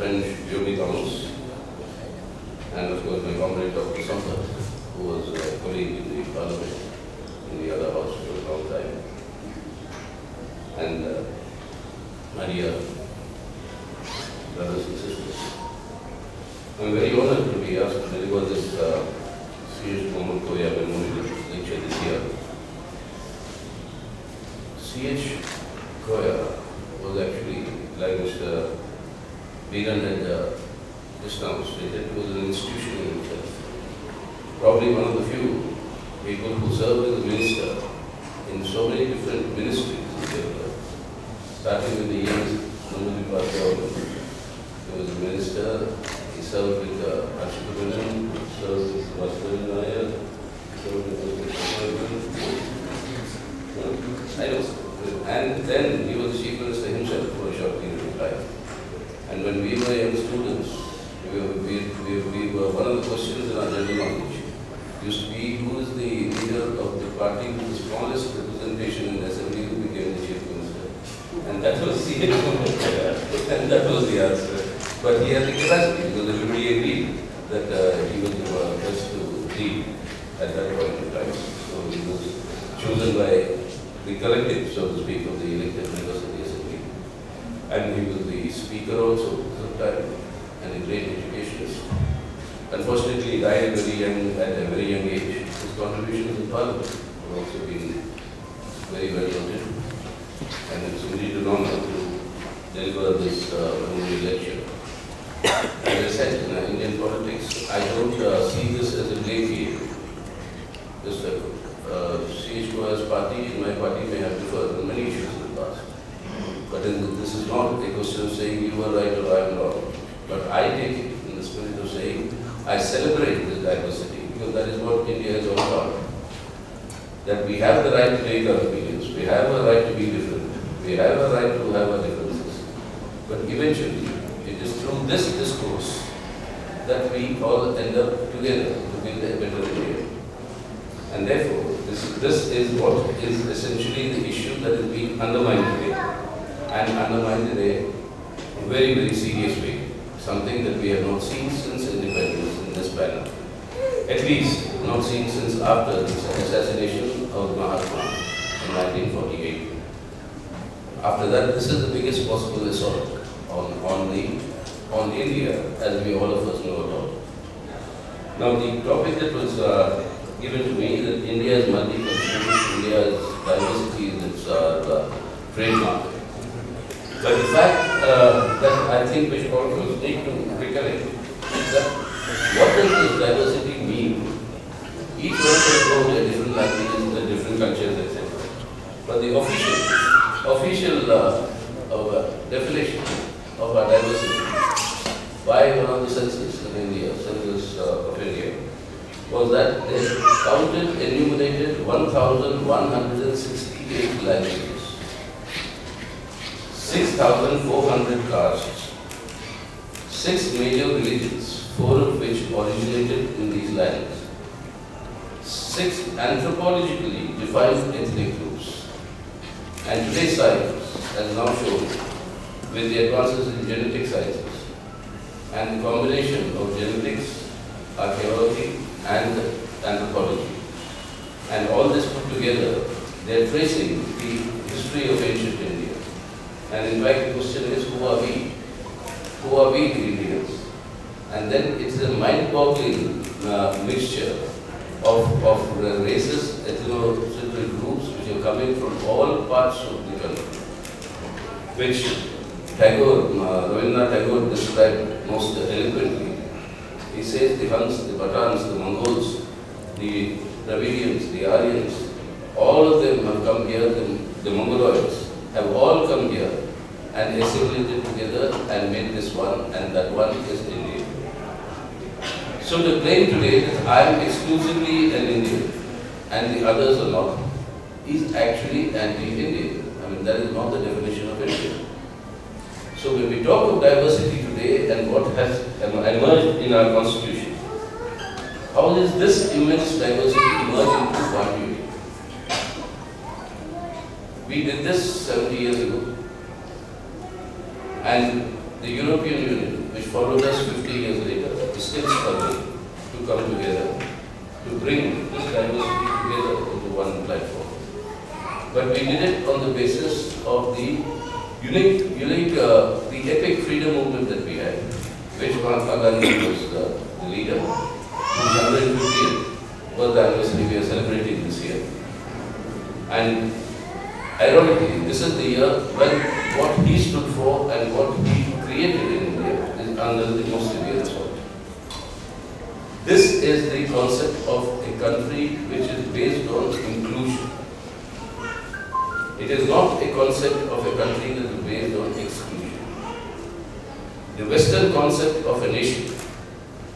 friend Yechury and of course my comrade Dr. Sampath, who was a colleague in the Parliament in the other house for a long time, and my dear brothers and sisters. I'm very honored to be asked to deliver this C.H. Muhammed Koya Memorial Lecture this year. C.H. Koya was actually, like Mr. Veeran had just now stated, was an institution in himself. Probably one of the few people who served as a minister in so many different ministries in Kerala. Starting with the years of Multicultural, he was a minister. He served with Ashikubanan, served with Vasadhanaya, served with I don't know. And then he was the chief minister himself for a short period of time. And when we were young students, one of the questions in our general knowledge used to be who is the leader of the party with the smallest representation in the assembly who became the chief minister. And that was the and that was the answer. But he had the capacity because everybody agreed that he was the best to lead at that point in time. So he was chosen by the collective, so to speak, of the elected members of the assembly. And he was the speaker also at the time, and a great educationist. Unfortunately, he died at a very young age. His contributions in Parliament have also been very well noted. And it's indeed an honor to deliver this memorial lecture. As I said, in Indian politics, I don't see this as a grey field. C.H. Koya's party and my party may have differed on many issues in the past. But this is not a question of saying you are right or I am wrong. But I take it in the spirit of saying I celebrate this diversity because that is what India is all about. That we have the right to take our opinions, we have a right to be different, we have a right to have our differences. But eventually, it is through this discourse that we all end up together to build a better India. And therefore, this is what is essentially the issue that is being undermined today, and undermined in a very, very serious way. Something that we have not seen since independence in this manner. At least not seen since after the assassination of Mahatma in 1948. After that, this is the biggest possible assault on India, as we all of us know about. Now, the topic that was given to me, that India is multicultural, India's diversity is its trademark. But the fact that I think we should also need to recollect is that what does this diversity mean? Each one has got a different languages, a different cultures, etc. But the official definition of our diversity by one of the census of India, census of India, was that they counted, enumerated 1,168 languages, 6,400 castes, 6 major religions, 4 of which originated in these lands, 6 anthropologically defined ethnic groups. And today's science has now shown, with the advances in genetic sciences and the combination of genetics, archaeology, and anthropology, and all this put together, they are tracing the history of ancient India. And in fact, the question is, who are we? Who are we, the Indians? And then it's a mind-boggling mixture of races, ethnocentric groups which are coming from all parts of the country, which Rabindranath Tagore described most eloquently. He says the Huns, the Pathans, the Mongols, the Dravidians, the Aryans, all of them have come here, the Mongoloids have all come here and assimilated together and made this one, and that one is India. So to claim today that I am exclusively an Indian and the others are not, is actually anti-Indian. I mean, that is not the definition of India. So when we talk of diversity today and what has emerged in our constitution, how does this immense diversity emerge into one unity? We did this 70 years ago, and the European Union, which followed us 50 years later, is still struggling to come together, to bring this diversity together into one platform. But we did it on the basis of the the epic freedom movement that we had, which Mahatma Gandhi was the leader, whose 150th birth anniversary we are celebrating this year. And ironically, this is the year when what he stood for and what he created in India is under the most severe assault. This is the concept of a country which is based on inclusion. It is not a concept of a country that is based on exclusion. The Western concept of a nation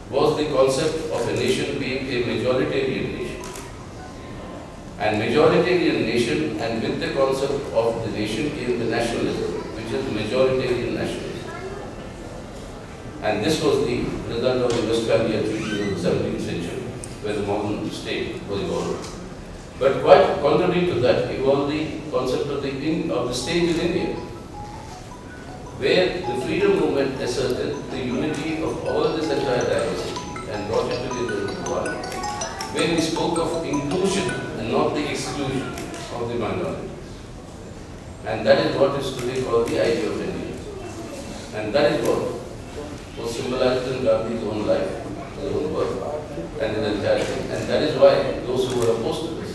was the concept of a nation being a majoritarian nation. And majoritarian nation, and with the concept of the nation came the nationalism, which is majoritarian nationalism. And this was the result of the Westphalia Treaty of the 17th century, where the modern state was evolved. But quite contrary to that, evolved the concept of the state in India, where the freedom movement asserted the unity of all this entire diversity and brought it together into one, where we spoke of inclusion and not the exclusion of the minorities. And that is what is today called the idea of India. And that is what was symbolized in Gandhi's own life, his own work, and his entire thing. And that is why those who were opposed to this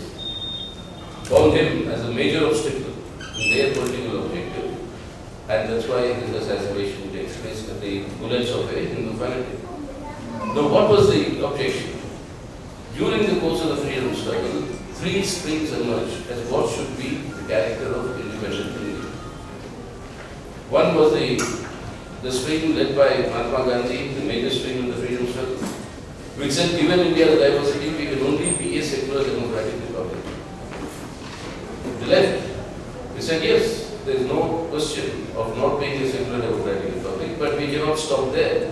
found him as a major obstacle in their political objective. And that's why his assassination takes place at the bullets of a Hindu fanatic. Now, what was the objection? During the course of the freedom struggle, three streams emerged as what should be the character of independent India. One was the stream led by Mahatma Gandhi, the major stream in the freedom struggle, which said, given India's diversity, we can only be a secular democratic republic. The left, we said, yes, there is no question of not being a secular democratic republic, but we cannot stop there.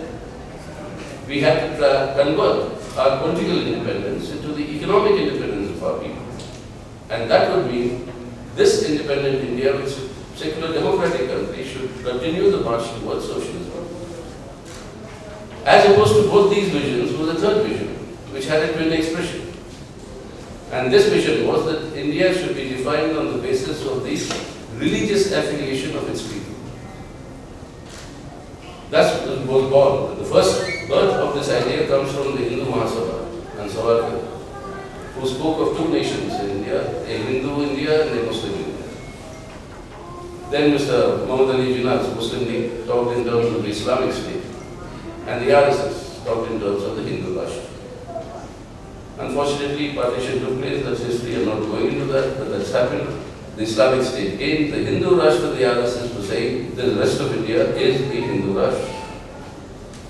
We have to convert our political independence into the economic independence of our people. And that would mean this independent India, which is a secular democratic country, should continue the march towards socialism. As opposed to both these visions was a third vision, which had a twin expression. And this vision was that India should be defined on the basis of the religious affiliation of its people. That's what was born. The first birth of this idea comes from the Hindu Mahasabha and Savarkar, who spoke of two nations in India, a Hindu India and a Muslim India. Then Mr. Muhammad Ali Jinnah's Muslim League talked in terms of the Islamic State, and the RSS talked in terms of the Hindu Rashtra. Unfortunately, partition took place, that's history, I'm not going into that, but that's happened. The Islamic State came, the Hindu Rashtra, the RSS was saying, the rest of India is the Hindu Rashtra.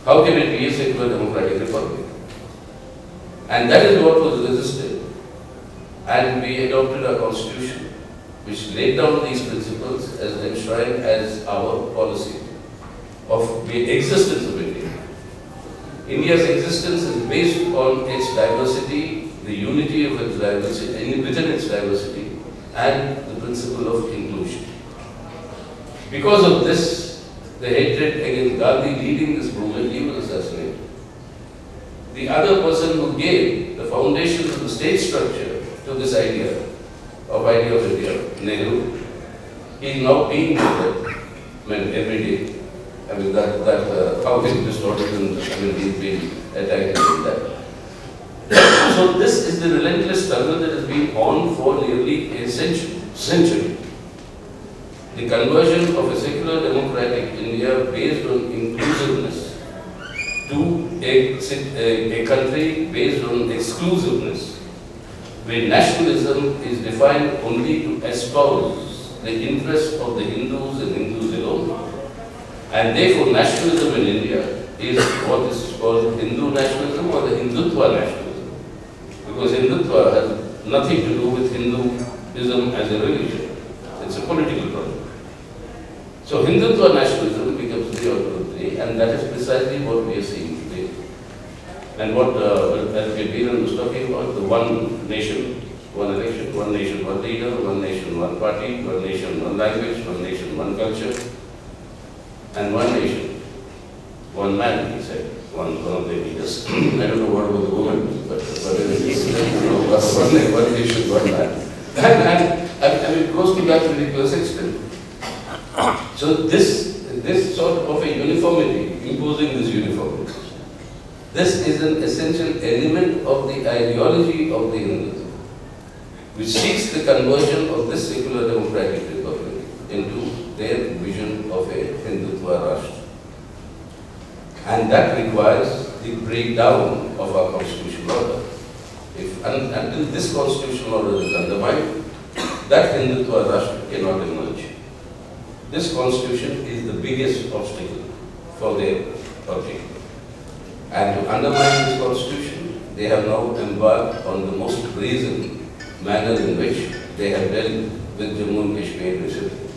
How can it be a secular democratic republic? And that is what was resisted. And we adopted our constitution, which laid down these principles as enshrined as our policy of the existence of India. India's existence is based on its diversity, the unity of its diversity, within its diversity, and the principle of inclusion. Because of this, the hatred against Gandhi leading this movement, he was assassinated. The other person who gave the foundations of the state structure to this idea of India, Nehru, he is now being murdered every day. I mean, how is distorted and he's being attacked and that. So this is the relentless struggle that has been on for nearly a century. The conversion of a secular democratic India based on inclusiveness to a country based on exclusiveness, where nationalism is defined only to espouse the interests of the Hindus and Hindus alone. And therefore, nationalism in India is what is called Hindu nationalism or the Hindutva nationalism. Because Hindutva has nothing to do with Hinduism as a religion. It's a political problem. So Hindutva nationalism becomes the order of the day, and that is precisely what we are seeing today. And what as Veeran was talking about, the one nation, one election, one nation, one leader, one nation, one party, one nation, one language, one nation, one culture, and one nation. one man, he said, one of the leaders. I don't know what about the woman, but one nation, one man. And it goes to that ridiculous extent. So this sort of a uniformity, imposing this uniformity, this is an essential element of the ideology of the Hindu, which seeks the conversion of this secular democratic republic into their vision of a Hindutva Rashtra. And that requires the breakdown of our constitutional order. Until this constitutional order is undermined, that Hindutva Rashtra cannot emerge. This constitution is the biggest obstacle for their objective. And to undermine this constitution, they have now embarked on the most brazen manner in which they have dealt with Jammu and Kashmir recently.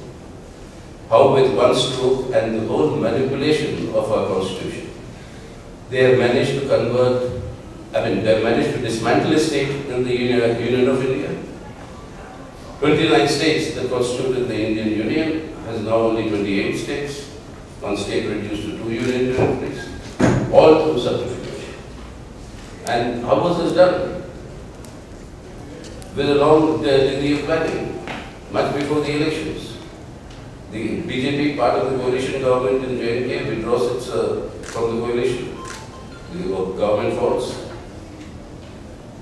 How with one stroke and the whole manipulation of our constitution, they have managed to they have managed to dismantle a state in the Union of India. 29 states that constituted the Indian Union has now only 28 states, one state reduced to 2 union territories, all through simplification. And how was this done? With a long degree of planning, much before the elections. The BJP, part of the coalition government in J&K, withdraws from the coalition. The government falls.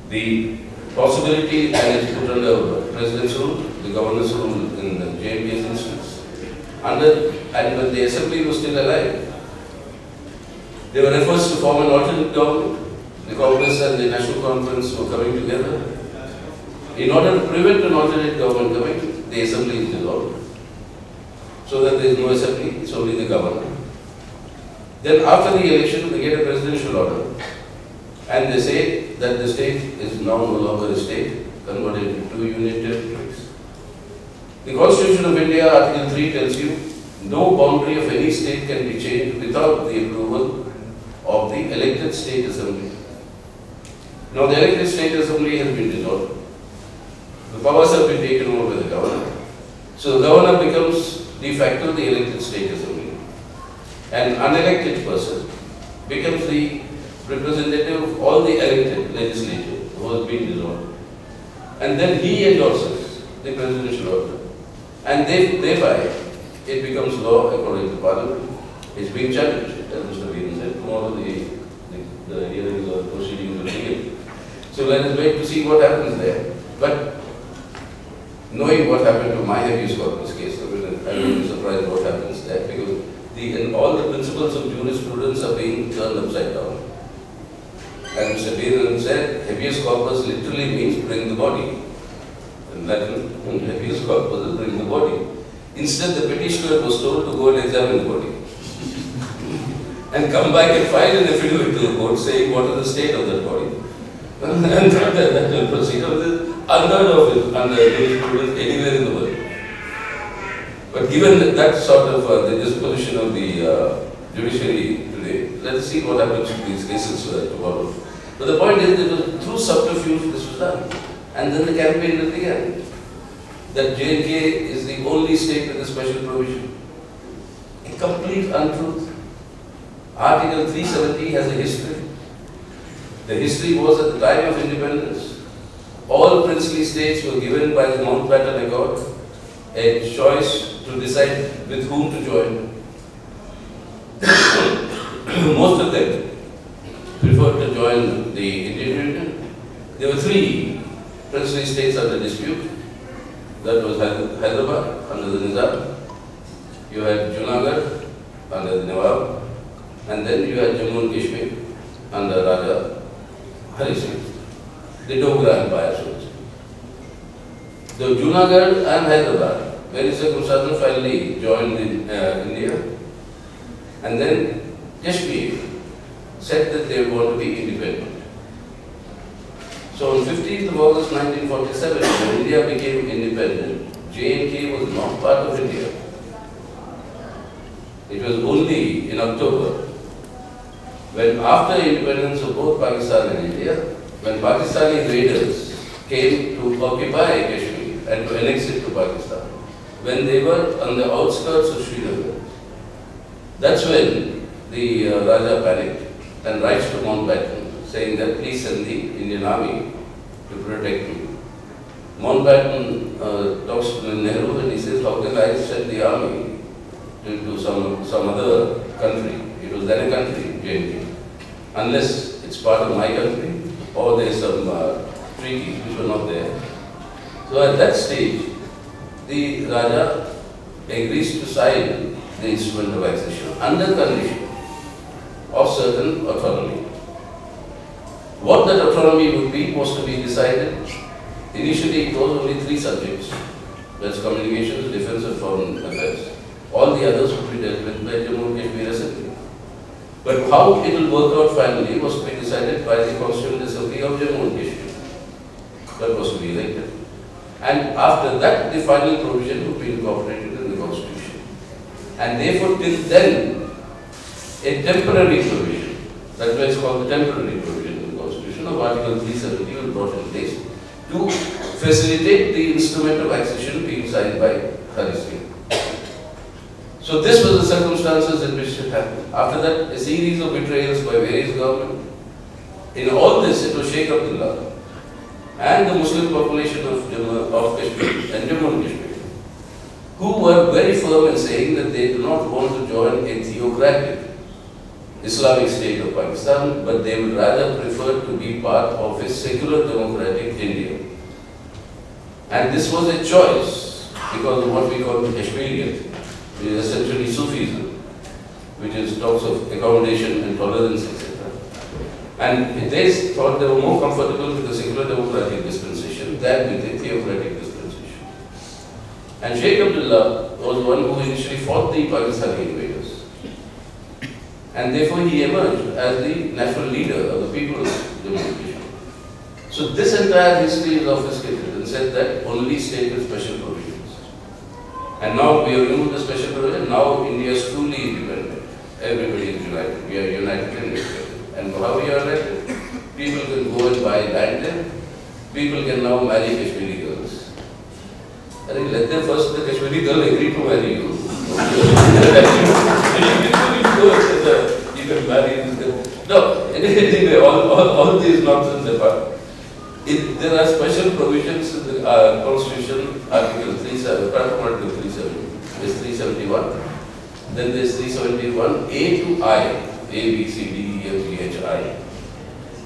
The possibility, and it's put under president's rule, the governor's rule in the J&K's instance. And when the assembly was still alive, there were efforts to form an alternate government. The Congress and the National Conference were coming together. In order to prevent an alternate government coming, the assembly is dissolved. So that there is no assembly, it's only the governor. Then after the election, they get a presidential order. And they say that the state is now no longer a state, converted into 2 union territories. The Constitution of India, Article 3 tells you, no boundary of any state can be changed without the approval of the elected state assembly. Now the elected state assembly has been dissolved. The powers have been taken over by the governor. So the governor becomes de facto the elected state assembly. An unelected person becomes the representative of all the elected legislature who has been dissolved. And then he endorses the presidential order. And thereby, it becomes law according to Parliament. It's being challenged, as Mr. Veeran said. Tomorrow the hearings or proceedings will begin. So let us wait to see what happens there. But knowing what happened to my habeas corpus case, I will be surprised what happens there, because all the principles of jurisprudence are being turned upside down. As Mr. Veeran said, habeas corpus literally means bring the body. In Latin, habeas corpus is bring the body. Instead, the petitioner was told to go and examine the body. And come back and file an affidavit to the court saying what is the state of that body. And that will proceed. Unheard of it under jurisprudence anywhere in the world. But given that sort of the disposition of the judiciary today, let us see what happens to these cases tomorrow. But the point is that through subterfuge this was done. And then the campaign began. That J&K is the only state with a special provision. A complete untruth. Article 370 has a history. The history was at the time of independence. All princely states were given by the Mountbatten Accord a choice to decide with whom to join. Most of them preferred to join the Indian Union. There were 3 princely states under dispute. That was Hyderabad under the Nizam. You had Junagadh under the Nawab. And then you had Jammu and Kashmir under Raja Hari Singh. The Dogra Empire, so to speak. The Junagadh and Hyderabad, very circumstantial, finally joined in India. And then Kashmir said that they want to be independent. So on 15th of August 1947, when India became independent, J&K was not part of India. It was only in October, when after independence of both Pakistan and India, when Pakistani raiders came to occupy Kashmir and to annex it to Pakistan, when they were on the outskirts of Srinagar, that's when the Raja panicked and writes to Mountbatten saying that please send the Indian army to protect me. Mountbatten talks to Nehru and he says, how can I send the army to some other country? It was then a country, J&K, unless it's part of my country or there's some treaties which were not there. So at that stage, the Raja agrees to sign the instrument of accession under condition of certain autonomy. What that autonomy would be was to be decided. Initially, it was only 3 subjects. That's communications, defense and foreign affairs. All the others would be dealt with by Jammu and Kashmir Assembly. But how it will work out finally was to be decided by the Constituent Assembly of Jammu and Kashmir. That was to be elected. And after that, the final provision would be incorporated in the Constitution. And therefore, till then, a temporary provision, that's why it's called the temporary provision in the Constitution of Article 370 was brought in place to facilitate the instrument of accession being signed by Hari Singh. So this was the circumstances in which it happened. After that, a series of betrayals by various governments. In all this, it was Sheikh Abdullah and the Muslim population of Kashmir and Jammu and Kashmir, who were very firm in saying that they do not want to join a theocratic Islamic State of Pakistan, but they would rather prefer to be part of a secular democratic India. And this was a choice because of what we call the Kashmiriyat, which is essentially Sufism, which is talks of accommodation and tolerance, etc. And they thought they were more comfortable with the secular democratic dispensation than with the theocratic dispensation. And Sheikh Abdullah was one who initially fought the Pakistani invaders. And therefore he emerged as the natural leader of the people of Jammu and Kashmir. So this entire history is obfuscated and said that only state with special provisions. And now we have removed the special provision, now India is truly independent. Everybody is united. We are united in India. And how we are united? People can go and buy land there. People can now marry Kashmiri girls. I think let them first, the Kashmiri girl agree to marry you. You can marry this girl. No, anyway, all these nonsense apart. There are special provisions in the Constitution, Article 37, apart from Article 37, there's 371. Then there's 371, A to I, A, B, C, D, E, F, G, H, I,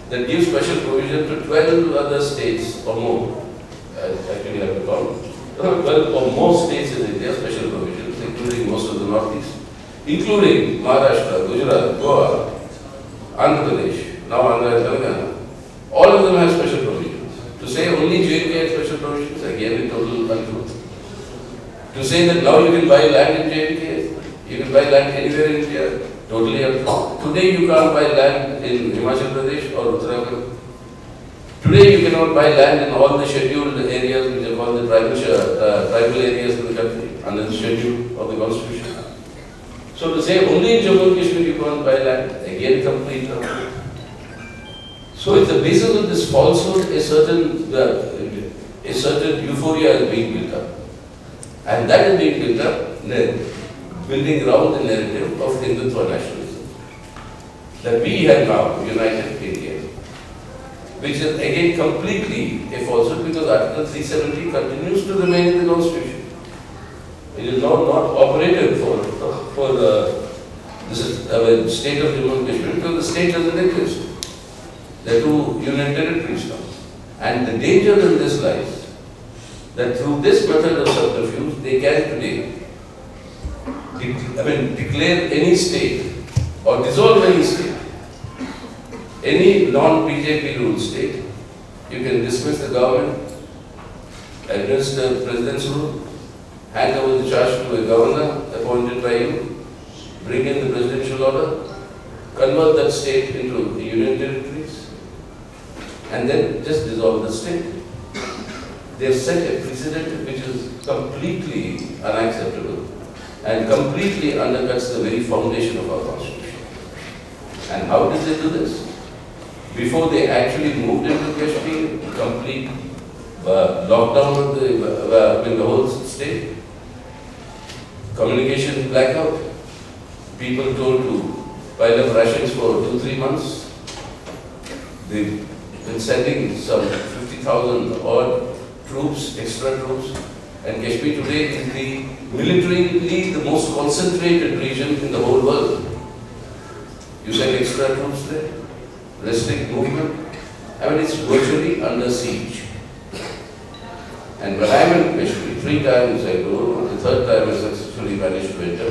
that gives special provision to 12 other states or more. Actually, I have to count. 12 or more states in India, special provisions, including most of the Northeast, including Maharashtra, Gujarat, Goa, Andhra Pradesh, now Andhra and Telangana. All of them have special provisions. To say only J&K has special provisions, again, in total untruth. To say that now you can buy land in J&K, you can buy land anywhere in India, totally untruth. Today you can't buy land in Himachal Pradesh or Uttarakhand. Today you cannot buy land in all the scheduled areas which are called the tribal areas in the country under the schedule of the Constitution. So to say only in Jammu and Kashmir you can't buy land, again complete untruth. So it's the basis of this falsehood, a certain euphoria is being built up. And that is being built up, building around the narrative of Hindutva nationalism. That we have now united India, which is again completely a falsehood because Article 370 continues to remain in the Constitution. It is not operative for the state of Jammu and Kashmir because the state doesn't exist. They are two union territories now. And the danger in this lies that through this method of subterfuge, they can today declare any state or dissolve any state, any non-BJP ruled state. You can dismiss the government, administer the president's rule, hand over the charge to a governor appointed by you, bring in the presidential order, convert that state into the union territories, and then just dissolve the state. They have set a precedent which is completely unacceptable and completely undercuts the very foundation of our Constitution. And how did they do this? Before they actually moved into Kashmir, complete lockdown of the whole state, communication blackout, people told to pile up rations for 2-3 months. They've been sending some 50,000 odd troops, extra troops, and Kashmir today is the militarily the most concentrated region in the whole world. You send extra troops there, restrict movement. I mean, it's virtually under siege. And when I'm in Kashmir, 3 times I go, the 3rd time I successfully managed to enter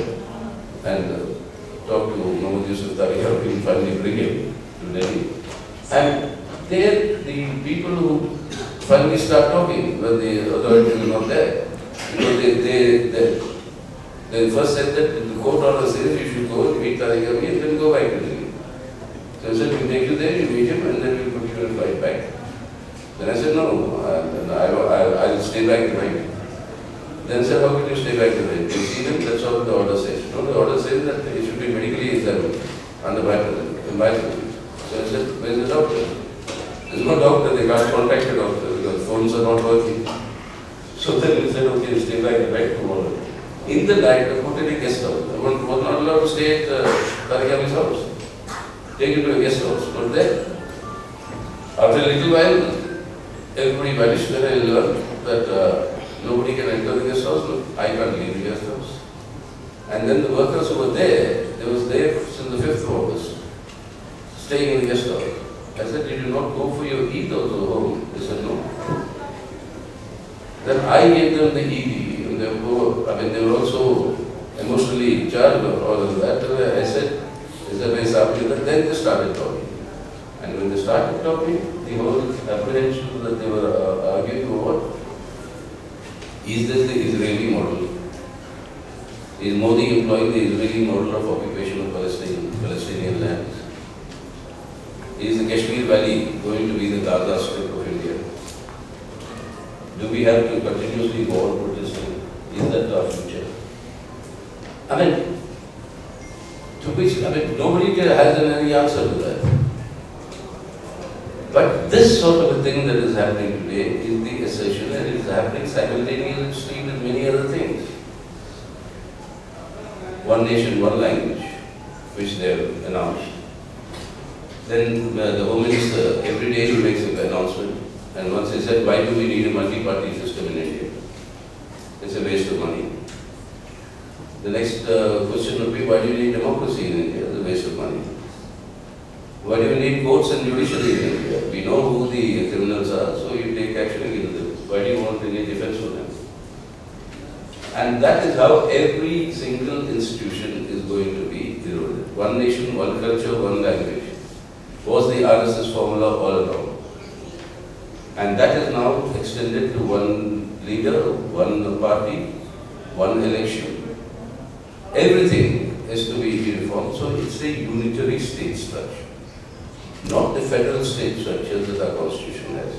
and talk to Muhammad Koya, finally bring him to Delhi. And there, the people who finally start talking when the authorities are not there. Because they first said that the court order says you should go and meet Tariq and then go back to Delhi. So I said, we'll take you there, you meet him, and then we'll put you in a flight back. Then I said, no, I'll stay back tonight. Then I said, how can you stay back tonight? You see him, that's all the order says. No, the order says that he should be medically examined under my presence. So I said, where's the doctor? There's no doctor, they can't contact the doctor because phones are not working. So then we said, okay, stay back tomorrow. In the night, I put in a guest house. I was not allowed to stay at Tariq house. Take him to a guest house, not there. After a little while, everybody vanished. Then I learned that nobody can enter the guest house. No, I can't leave the guest house. And then the workers who were there, they was there since the 5th of August, staying in the guest house. I said, did you not go for your Eid also home? They said, no. Then I gave them the Eid, and they were also emotionally charged of all of that. And I said, then they started talking. And when they started talking, the whole apprehension that they were arguing over, is this the Israeli model? Is Modi employing the Israeli model of occupation of Palestinian lands? Is the Kashmir Valley going to be the Gaza Strip of India? Do we have to continuously go on protesting? Is that our future? Nobody has any answer to that. But this sort of a thing that is happening today is the assertion that it is happening simultaneously with many other things. One nation, one language, which they have announced. Then the Home Minister, every day he makes an announcement. And once he said, why do we need a multi-party system in India? It's a waste of money. The next question would be, why do you need democracy in India? It's a waste of money. Why do you need courts and judiciary in India? We know who the criminals are, so you take action against them. Why do you want any defense for them? And that is how every single institution is going to be eroded. One nation, one culture, one language was the RSS formula all along. And that is now extended to one leader, one party, one election. Everything is to be uniform, so it's a unitary state structure, not the federal state structure that our constitution has.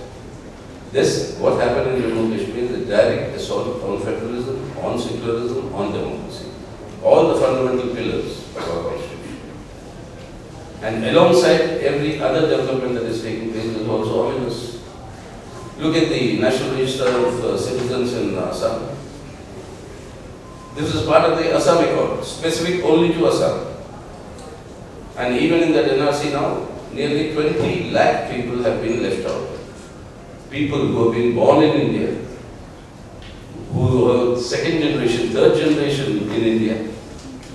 This, what happened in Jammu and Kashmir, is a direct assault on federalism, on secularism, on democracy. All the fundamental pillars of our constitution. And alongside every other development that is taking place is also ominous. Look at the National Register of Citizens in Assam. This is part of the Assam Accord, specific only to Assam. And even in the NRC now, nearly 20 lakh people have been left out. People who have been born in India, who are second generation, third generation in India,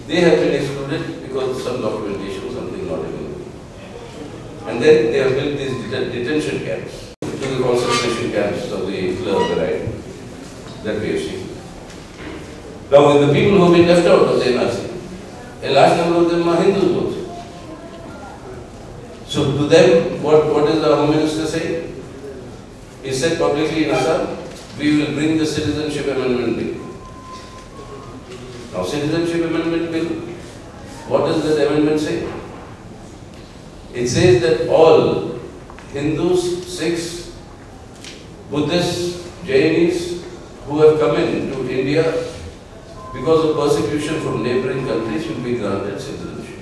they have been excluded because of some documentation, something not available. And then they have built these detention camps, to the concentration camps of the Hitler variety that we have seen. Now, with the people who have been left out of the NRC, a large number of them are Hindus also. So to them, what is the Home Minister saying? He said publicly in Assam, we will bring the Citizenship Amendment Bill. Now, Citizenship Amendment Bill, what does that amendment say? It says that all Hindus, Sikhs, Buddhists, Jainis who have come into India because of persecution from neighboring countries will be granted citizenship.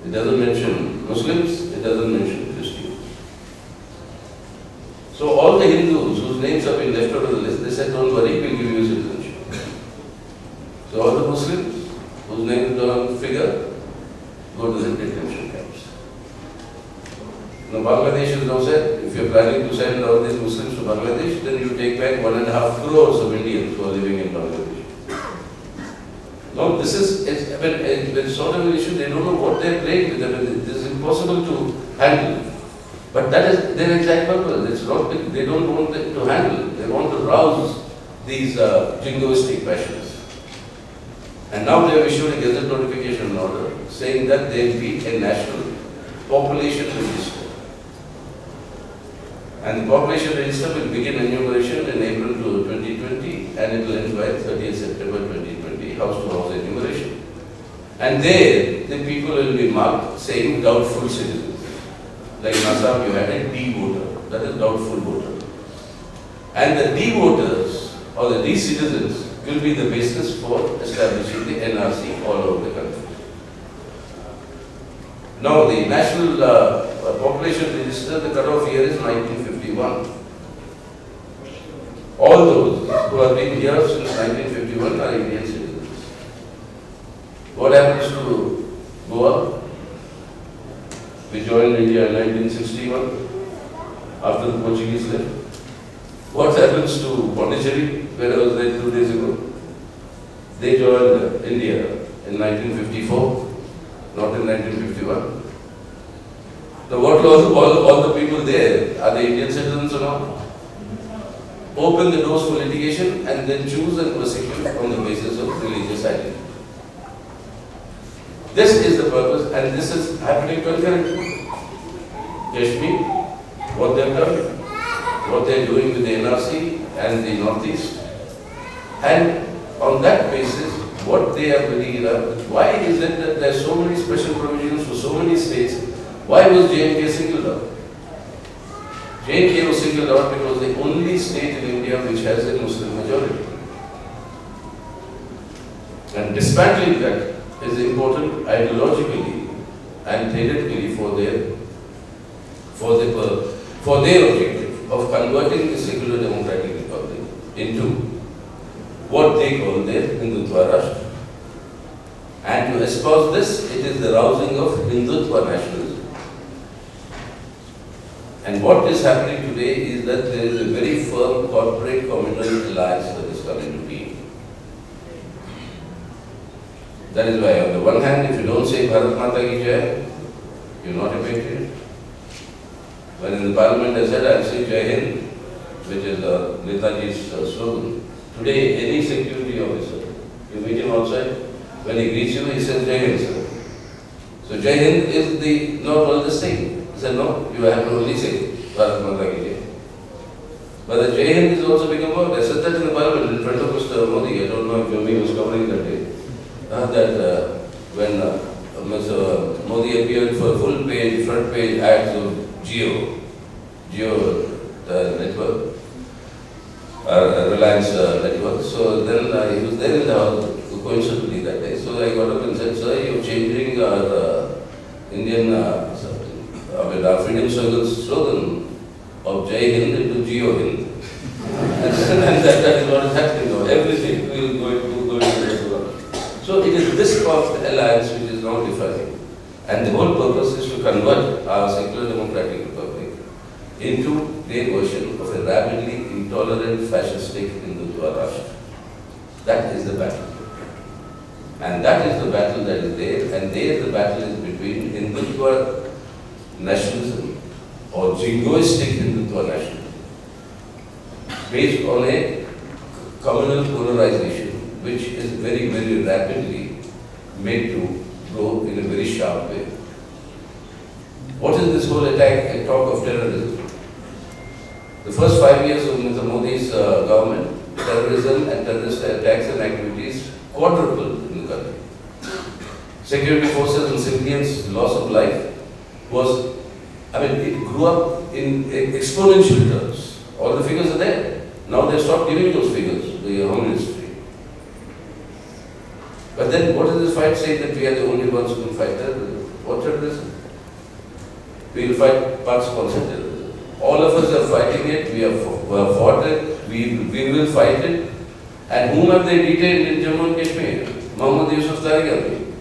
It doesn't mention Muslims, it doesn't mention Christians. So all the Hindus whose names have been left out of the list, they said, don't worry, we'll give you citizenship. So all the Muslims whose names are go to the detention camps. Now Bangladesh is now said, if you are planning to send all these Muslims to Bangladesh, then you take back 1.5 crores of Indians who are living in Bangladesh. Now this is, it's sort of an issue, they don't know what they are playing with, it is impossible to handle. But that is their exact purpose. It's not, they don't want it to handle. They want to rouse these jingoistic passions. And now they have issued a gazette notification order saying that there will be a national population register. And the population register will begin enumeration in April 2020 and it will end by 30th September 2020, house to house enumeration. And there, the people will be marked saying doubtful citizens. Like in Assam, you had a D voter, that is doubtful voter. And the D voters or the D citizens will be the basis for establishing the NRC all over the country. Now, the national population register, the cutoff year is 1951. All those who have been here since 1951 are Indian citizens. What happens to Goa? We joined India in 1961 after the Portuguese left. What happens to Pondicherry, where I was there 2 days ago? They joined India in 1954, not in 1951. Now what was all the people there? Are they Indian citizens or not? Open the doors for litigation and then choose and prosecute on the basis of religious identity. This is the purpose, and this is happening concurrently. Kashmir, what they have done, what they are doing with the NRC and the Northeast, and on that basis, what they are bringing up. Why is it that there are so many special provisions for so many states? Why was J&K singled out? J&K was singled out because the only state in India which has a Muslim majority. And dismantling that is important ideologically and theoretically for their objective of converting the secular democratic republic into what they call their Hindutva Rashtra. And to espouse this, it is the rousing of Hindutva nationalism. And what is happening today is that there is a very firm corporate communal alliance that is coming into being. That is why, on the one hand, if you don't say Bharat Mata Ki Jai, you are not a patriot. When in the parliament I said, I will say Jai Hind, which is Netaji's slogan. Today, any security officer, you meet him outside, when he greets you, he says Jai Hind, sir. So Jai Hind is not all the same. He said, no, you have to only say Bharat Mata Ki Jai. But the Jai Hind is also become out. I said that in the parliament in front of Mr. Modi. I don't know if Yomi was covering that day. When Mr. Modi appeared for full page, front page ads of Jio network, Reliance network. So then he was there in the house coincidentally that day. So I got up and said, sir, you're changing our Indian, our freedom struggle's slogan of Jai Hind into Jio Hind. And that is what is happening now. Everything will go into this. So it is this alliance which is now defining. And the whole purpose is to convert our secular democratic republic into their version of a rapidly intolerant fascistic Hindutva Rashtra. That is the battle. And that is the battle that is there. And there the battle is between Hindutva nationalism or jingoistic Hindutva nationalism based on a communal polarization which is very, very rapidly made to go in a very sharp way. What is this whole talk of terrorism? The first 5 years of Mr. Modi's government, terrorism and terrorist attacks and activities quadrupled in the country. Security forces and civilians' loss of life was, it grew up in exponential terms. All the figures are there. Now they stopped giving those figures, the Home Ministry. But then what does this fight say that we are the only ones who can fight terrorism? What terrorism? We will fight parts-sponsored terrorism. All of us are fighting it, we have fought it, we will fight it. And whom have they detained in Jammu and Kashmir? Muhammad Yusuf Tariq.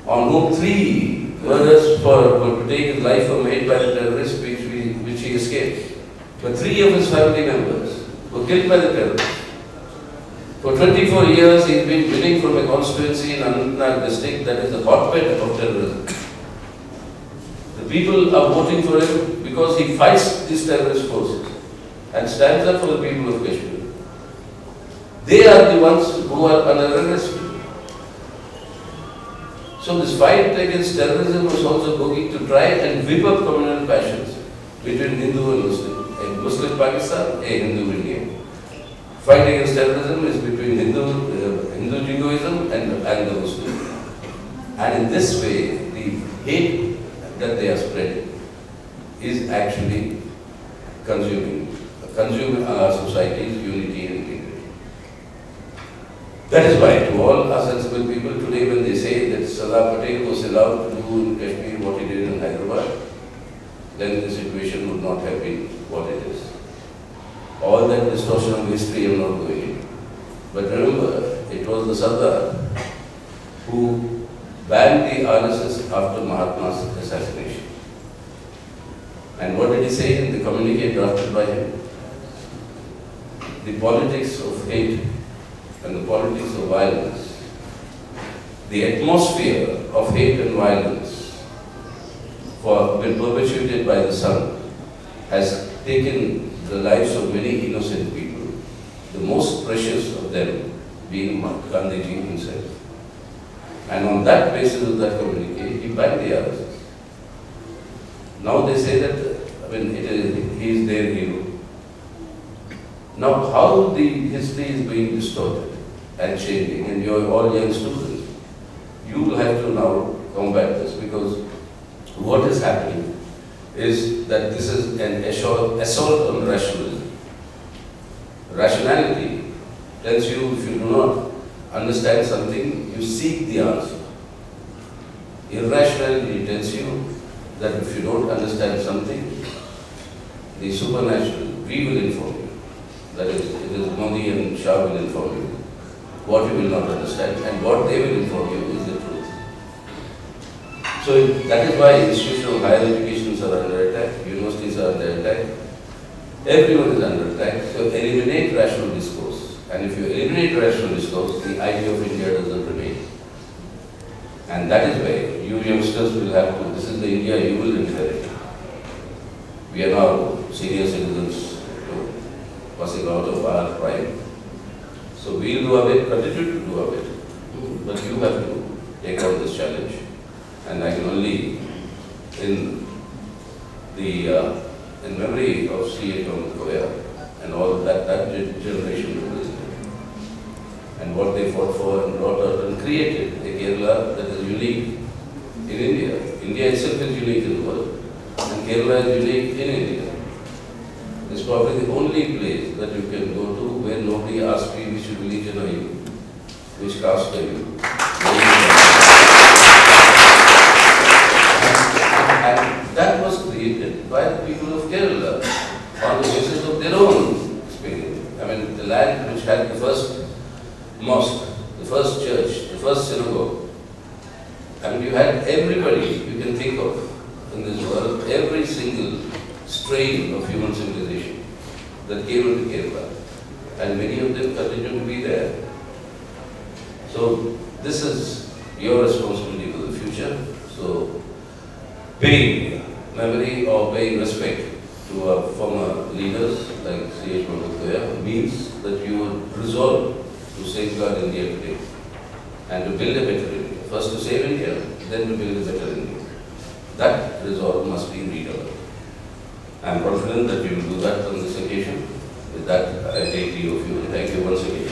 on whom 3 murders to take his life were made by the terrorists which he escaped. But 3 of his family members were killed by the terrorists. For 24 years, he's been winning from a constituency in Anantnag district that is the hotbed of terrorism. The people are voting for him because he fights these terrorist forces and stands up for the people of Kashmir. They are the ones who are under arrest. So this fight against terrorism was also going to try and whip up communal passions between Hindu and Muslim. A Muslim Pakistan, a Hindu India. Fight against terrorism is between Hindu Jingoism and the Muslim. And in this way, the hate that they are spreading is actually consuming our society's unity and integrity. That is why to all our sensible people today, when they say that Sardar Patel was allowed to do in Kashmir what he did in Hyderabad, then the situation would not have been what it is. All that distortion of history I'm not going into. But remember, it was the Sardar who banned the RSS after Mahatma's assassination. And what did he say in the communique drafted by him? The politics of hate and the politics of violence, the atmosphere of hate and violence been perpetuated by the sun has taken the lives of many innocent people, the most precious of them being Gandhiji himself. And on that basis of that communique, he banned the RSS. Now they say that he is their hero. Now how the history is being distorted and changing, and you are all young students, you will have to now combat this, because what is happening is that this is an assault on rationalism. Rationality tells you if you do not understand something, you seek the answer. Irrationality tells you that if you don't understand something, the supernatural, we will inform you. That is, it is Modi and Shah will inform you what you will not understand, and what they will inform you is the truth. So that is why institutional higher educations are under attack, universities are under attack, everyone is under attack. So eliminate rational discourse. And if you eliminate rational discourse, the idea of India doesn't remain. And that is why you youngsters will have to, this is the India you will inherit. We are now senior citizens passing out of our prime. So we will do our bit, continue to do our bit. But you have to take on this challenge. And I can only, in memory of C.A. Muhammed Koya and all that generation and what they fought for and brought out and created a Kerala that is unique in India. India itself is unique in the world, and Kerala is unique in India. It's probably the only place that you can go to where nobody asks you which religion are you, which caste are you. And that was created by the people of Kerala on the basis of their own experience. I mean, the land which had the first mosque, the first church, the first synagogue. I mean, you had everybody you can think of in this world, every single strain of human civilization that came into Kerala. And many of them continue to be there. So, this is your responsibility for the future. So, paying memory or paying respect to our former leaders like C.H. Muhammed Koya means that you would resolve to safeguard India today and to build a better India. First to save India, then to build a better India. That resolve must be redeveloped. I am confident that you will do that on this occasion. With that, I take leave of you. Thank you once again.